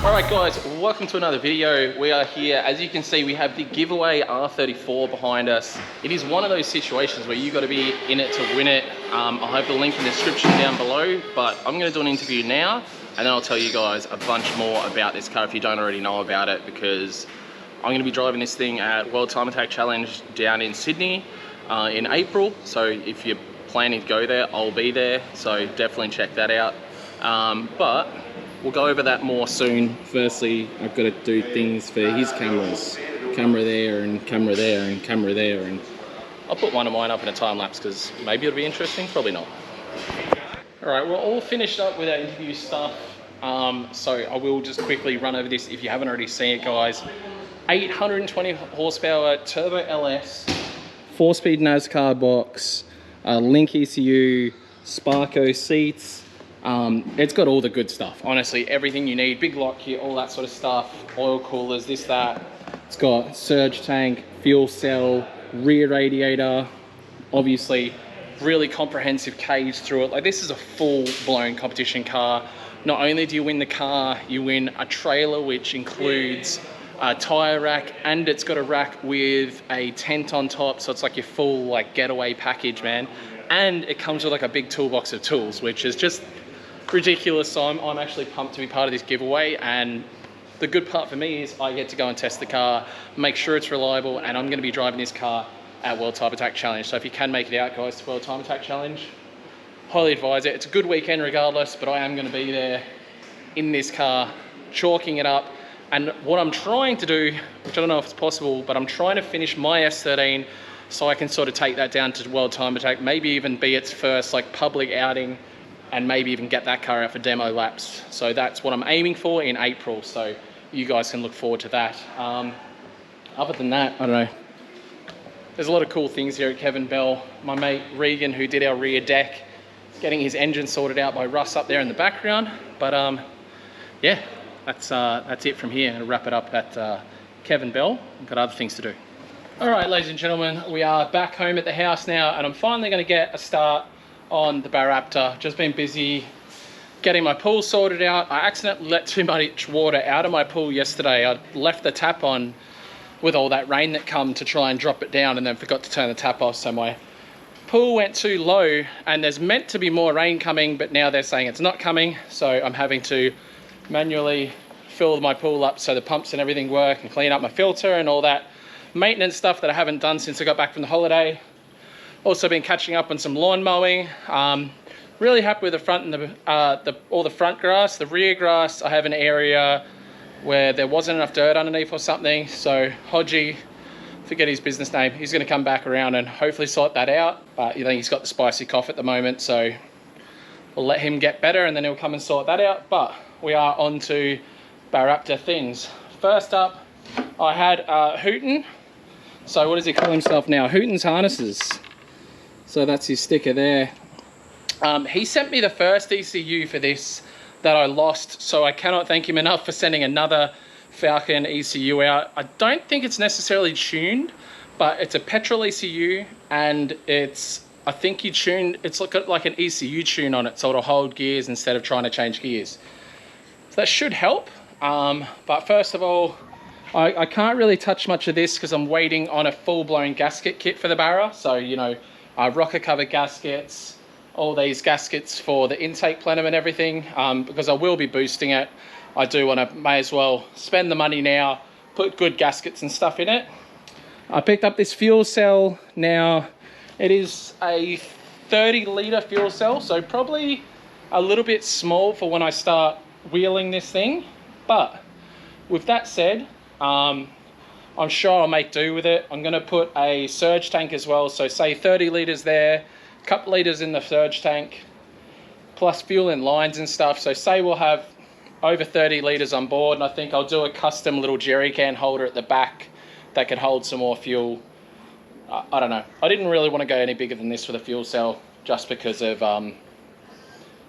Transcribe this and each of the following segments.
Alright guys, welcome to another video. We are here, as you can see, we have the giveaway R34 behind us. It is one of those situations where you got to be in it to win it. I'll have the link in the description down below, but I'm going to do an interview now and then I'll tell you guys a bunch more about this car if you don't already know about it, because I'm going to be driving this thing at World Time Attack Challenge down in Sydney in April. So if you're planning to go there, I'll be there, so definitely check that out. But we'll go over that more soon. Firstly, I've got to do things for his cameras. Camera there and camera there and camera there, and I'll put one of mine up in a time lapse because maybe it'll be interesting, probably not. All right, we're all finished up with our interview stuff. So I will just quickly run over this if you haven't already seen it, guys. 820 horsepower turbo LS, 4-speed NASCAR box, Link ECU, Sparco seats. It's got all the good stuff, honestly, everything you need. Big lock here, all that sort of stuff, oil coolers, this, that. It's got surge tank, fuel cell, rear radiator, obviously really comprehensive cage through it. Like, this is a full-blown competition car. Not only do you win the car, you win a trailer which includes a tire rack, and it's got a rack with a tent on top, so it's like your full like getaway package, man. And it comes with like a big toolbox of tools, which is just ridiculous. So I'm actually pumped to be part of this giveaway, and the good part for me is I get to go and test the car, make sure it's reliable, and I'm going to be driving this car at World Time Attack Challenge. So if you can make it out, guys, to World Time Attack Challenge, highly advise it. It's a good weekend regardless, but I am going to be there in this car, chalking it up. And what I'm trying to do, which I don't know if it's possible, but I'm trying to finish my S13 so I can sort of take that down to World Time Attack, maybe even be its first like public outing, and maybe even get that car out for demo laps. So that's what I'm aiming for in April. So you guys can look forward to that. Other than that, I don't know. There's a lot of cool things here at Kevin Bell. My mate Regan, who did our rear deck, is getting his engine sorted out by Russ up there in the background. But yeah, that's it from here. I'll wrap it up at Kevin Bell. I've got other things to do. All right, ladies and gentlemen, we are back home at the house now, and I'm finally going to get a start on the Baraptor. Just been busy getting my pool sorted out. I accidentally let too much water out of my pool yesterday. I left the tap on with all that rain that come to try and drop it down, and then forgot to turn the tap off, so my pool went too low, and there's meant to be more rain coming, but now they're saying it's not coming, so I'm having to manually fill my pool up so the pumps and everything work, and clean up my filter and all that maintenance stuff that I haven't done since I got back from the holiday. Also been catching up on some lawn mowing. Really happy with the front and all the front grass. The rear grass, I have an area where there wasn't enough dirt underneath or something, so Hodgie, forget his business name, he's going to come back around and hopefully sort that out. But you know, he's got the spicy cough at the moment, so we'll let him get better and then he'll come and sort that out. But we are on to Baraptor things. First up, I had Hooten. So what does he call himself now? Hooten's Harnesses. So that's his sticker there. He sent me the first ECU for this that I lost, so I cannot thank him enough for sending another Falcon ECU out. I don't think it's necessarily tuned, but it's a petrol ECU, and I think it's got like an ECU tune on it, so it'll hold gears instead of trying to change gears. So that should help. But first of all, I can't really touch much of this because I'm waiting on a full-blown gasket kit for the Barra. So, you know, rocker cover gaskets, all these gaskets for the intake plenum and everything, because I will be boosting it. I do want to, may as well spend the money now, put good gaskets and stuff in it. I picked up this fuel cell. Now, it is a 30-litre fuel cell, so probably a little bit small for when I start wheeling this thing. But with that said, I'm sure I'll make do with it. I'm going to put a surge tank as well, so say 30 litres there, a couple litres in the surge tank, plus fuel in lines and stuff. So say we'll have over 30 litres on board, and I think I'll do a custom little jerry can holder at the back that could hold some more fuel. I don't know. I didn't really want to go any bigger than this for the fuel cell, just because of,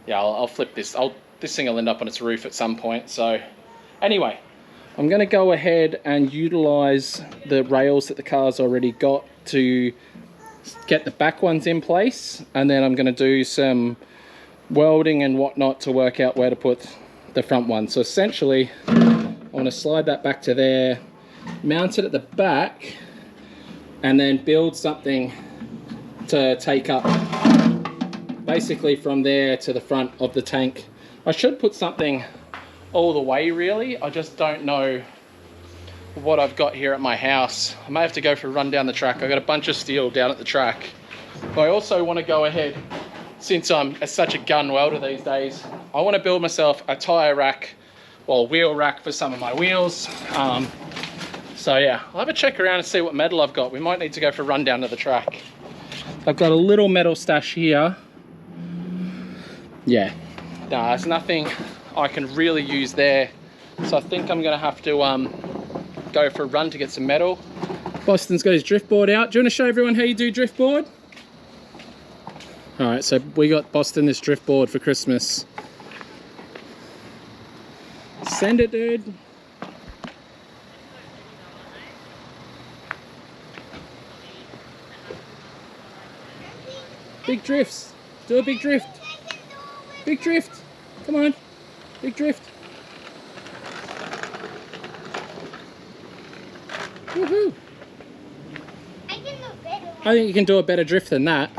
yeah, I'll flip this. This thing will end up on its roof at some point. So anyway, I'm going to go ahead and utilize the rails that the car's already got to get the back ones in place, and then I'm going to do some welding and whatnot to work out where to put the front one. So essentially, I want to slide that back to there, mount it at the back, and then build something to take up basically from there to the front of the tank. I should put something all the way really. I just don't know what I've got here at my house. I may have to go for a run down the track. I've got a bunch of steel down at the track. But I also want to go ahead, since I'm such a gun welder these days, I want to build myself a tyre rack, or wheel rack for some of my wheels. So yeah, I'll have a check around and see what metal I've got. We might need to go for a run down to the track. I've got a little metal stash here. Yeah, no, there's nothing I can really use there. So I think I'm gonna have to go for a run to get some metal. Boston's got his driftboard out. Do you want to show everyone how you do driftboard? All right, so we got Boston this driftboard for Christmas. Send it, dude. Big drifts. Do a big drift. Big drift. Come on. Big drift. Woohoo. I think you can do a better drift than that.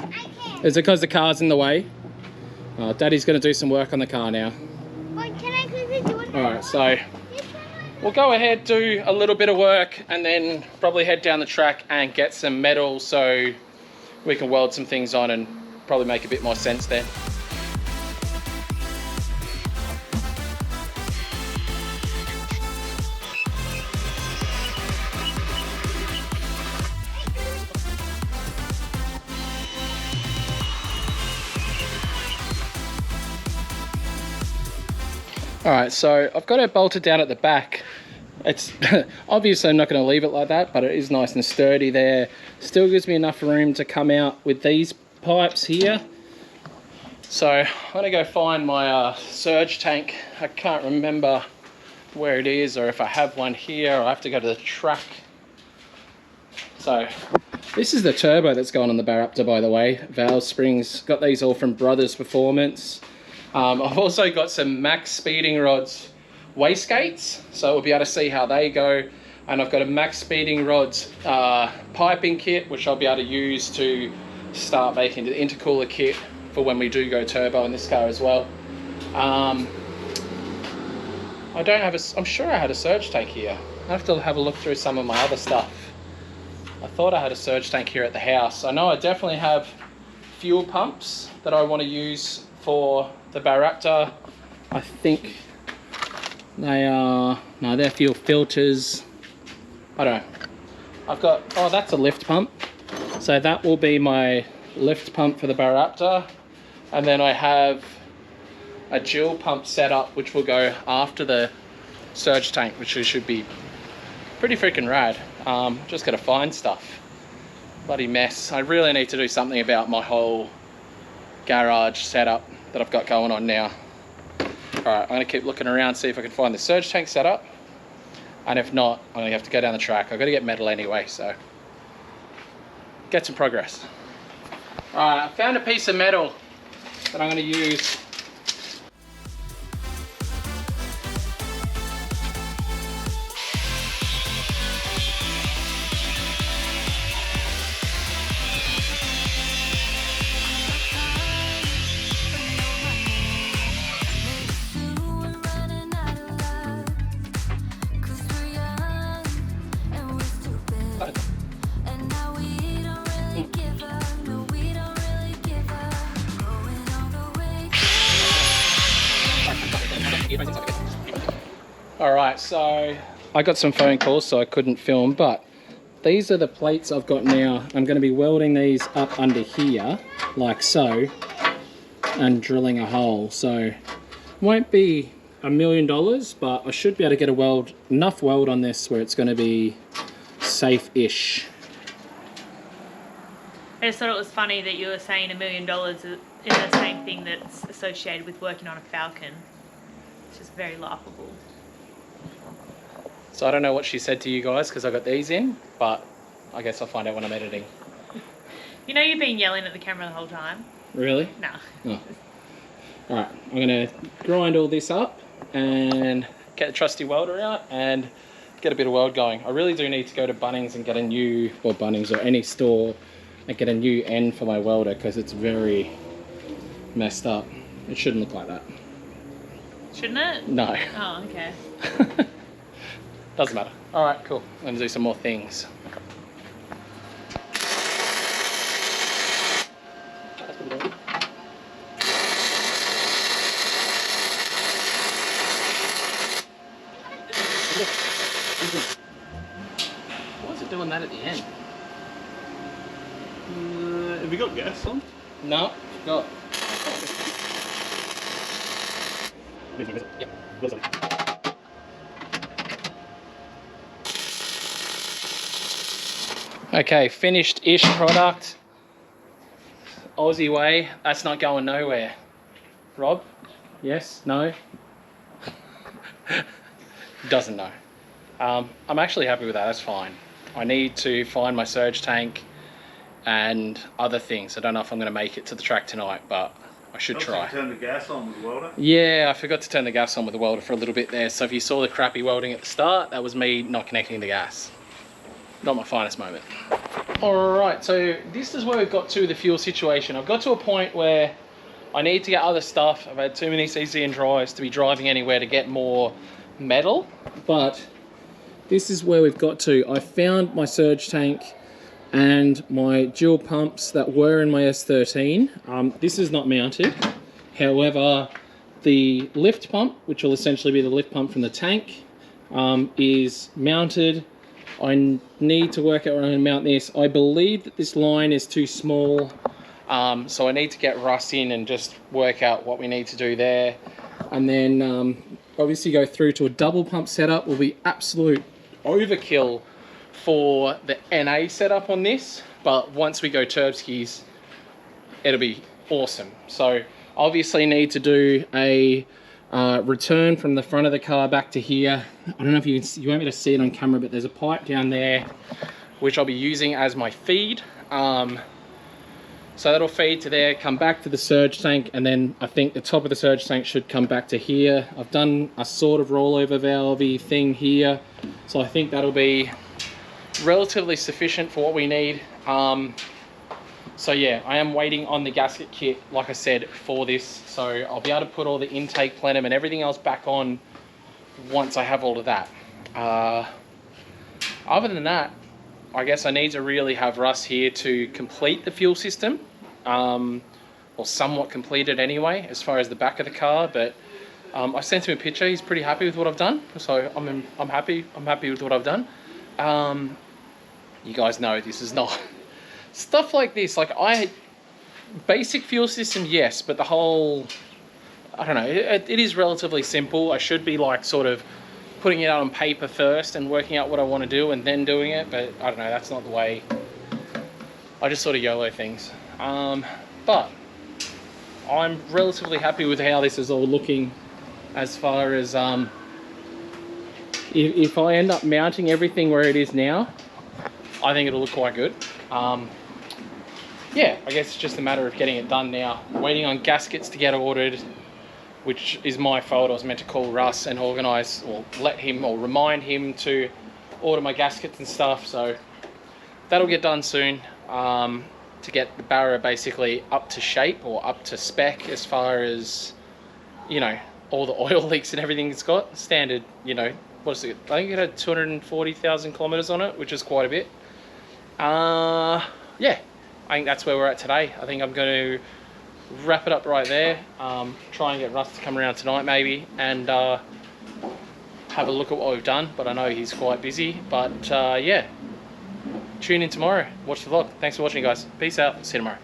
Is it because the car's in the way? Oh, Daddy's going to do some work on the car now. Well, can I quickly do it? Alright, so we'll go ahead, do a little bit of work, and then probably head down the track and get some metal so we can weld some things on and probably make a bit more sense then. Alright, so I've got it bolted down at the back. It's obviously I'm not going to leave it like that, but it is nice and sturdy there. Still gives me enough room to come out with these pipes here. So I'm going to go find my surge tank. I can't remember where it is, or if I have one here, or I have to go to the track. So this is the turbo that's going on the Baraptor, by the way. Valve springs, got these all from Brothers Performance. I've also got some Max Speeding Rods wastegates, so we'll be able to see how they go. And I've got a Max Speeding Rods piping kit, which I'll be able to use to start making the intercooler kit for when we do go turbo in this car as well. I don't have I'm sure I had a surge tank here. I have to have a look through some of my other stuff. I thought I had a surge tank here at the house. I know I definitely have fuel pumps that I want to use for the Baraptor. I think they are, no, they're fuel filters. I don't know. I've got, oh, that's a lift pump. So that will be my lift pump for the Baraptor. And then I have a dual pump setup, which will go after the surge tank, which should be pretty freaking rad. Just gotta find stuff. Bloody mess. I really need to do something about my whole garage setup that I've got going on now. Alright, I'm going to keep looking around, see if I can find the surge tank setup. And if not, I'm going to have to go down the track. I've got to get metal anyway, so get some progress. Alright, I found a piece of metal that I'm going to use. Alright, so I got some phone calls so I couldn't film, but these are the plates I've got now. I'm going to be welding these up under here, like so, and drilling a hole. So it won't be $1 million, but I should be able to get enough weld on this where it's going to be safe-ish. I just thought it was funny that you were saying $1 million is the same thing that's associated with working on a Falcon. It's just very laughable. So I don't know what she said to you guys because I got these in, but I guess I'll find out when I'm editing. You know you've been yelling at the camera the whole time? Really? No. Oh. Alright, I'm going to grind all this up and get the trusty welder out and get a bit of weld going. I really do need to go to Bunnings and get a new, or Bunnings or any store, and get a new end for my welder because it's very messed up. It shouldn't look like that. Shouldn't it? No. Oh, okay. Doesn't matter. All right, cool. I'm gonna do some more things. Why is it doing that at the end? Have you got gas on? No, got. Yep. Okay, finished-ish product. Aussie way. That's not going nowhere. Rob? Yes? No? Doesn't know. I'm actually happy with that. That's fine. I need to find my surge tank and other things. I don't know if I'm going to make it to the track tonight, but I should try. Turn the gas on with the welder? Yeah, I forgot to turn the gas on with the welder for a little bit there. So if you saw the crappy welding at the start, that was me not connecting the gas. Not my finest moment. All right, so this is where we've got to the fuel situation. I've got to a point where I need to get other stuff. I've had too many CCN drives to be driving anywhere to get more metal, but this is where we've got to. I found my surge tank and my dual pumps that were in my S13. This is not mounted. However, the lift pump, which will essentially be the lift pump from the tank, is mounted. I need to work out where I'm going to mount this. I believe that this line is too small, so I need to get Russ in and just work out what we need to do there. And then obviously go through to a double pump setup. Will be absolute overkill for the NA setup on this, but once we go Turbskis, it'll be awesome. So obviously need to do a return from the front of the car back to here. I don't know if you won't be able to see it on camera, but there's a pipe down there which I'll be using as my feed. So that'll feed to there, come back to the surge tank, and then I think the top of the surge tank should come back to here. I've done a sort of rollover valve-y thing here, so I think that'll be relatively sufficient for what we need. So yeah, I am waiting on the gasket kit, like I said, for this. So I'll be able to put all the intake plenum and everything else back on once I have all of that. Other than that, I guess I need to really have Russ here to complete the fuel system, or somewhat complete it anyway, as far as the back of the car. But I sent him a picture. He's pretty happy with what I've done, so I'm happy. I'm happy with what I've done. You guys know this is not stuff like this. Like basic fuel system, yes, but the whole, I don't know. It is relatively simple. I should be like sort of putting it out on paper first and working out what I want to do and then doing it, but I don't know, that's not the way. I just sort of YOLO things. But I'm relatively happy with how this is all looking, as far as if I end up mounting everything where it is now, I think it'll look quite good. Yeah, I guess it's just a matter of getting it done now. Waiting on gaskets to get ordered, which is my fault. I was meant to call Russ and organise, or let him, or remind him to order my gaskets and stuff. So that'll get done soon, to get the Barra basically up to shape, or up to spec, as far as, you know, all the oil leaks and everything it's got. Standard, you know, what is it? I think it had 240,000 kilometres on it, which is quite a bit. Yeah, I think that's where we're at today. I think I'm going to wrap it up right there. Try and get Russ to come around tonight maybe, and have a look at what we've done, but I know he's quite busy. But yeah, tune in tomorrow, watch the vlog. Thanks for watching, guys. Peace out, see you tomorrow.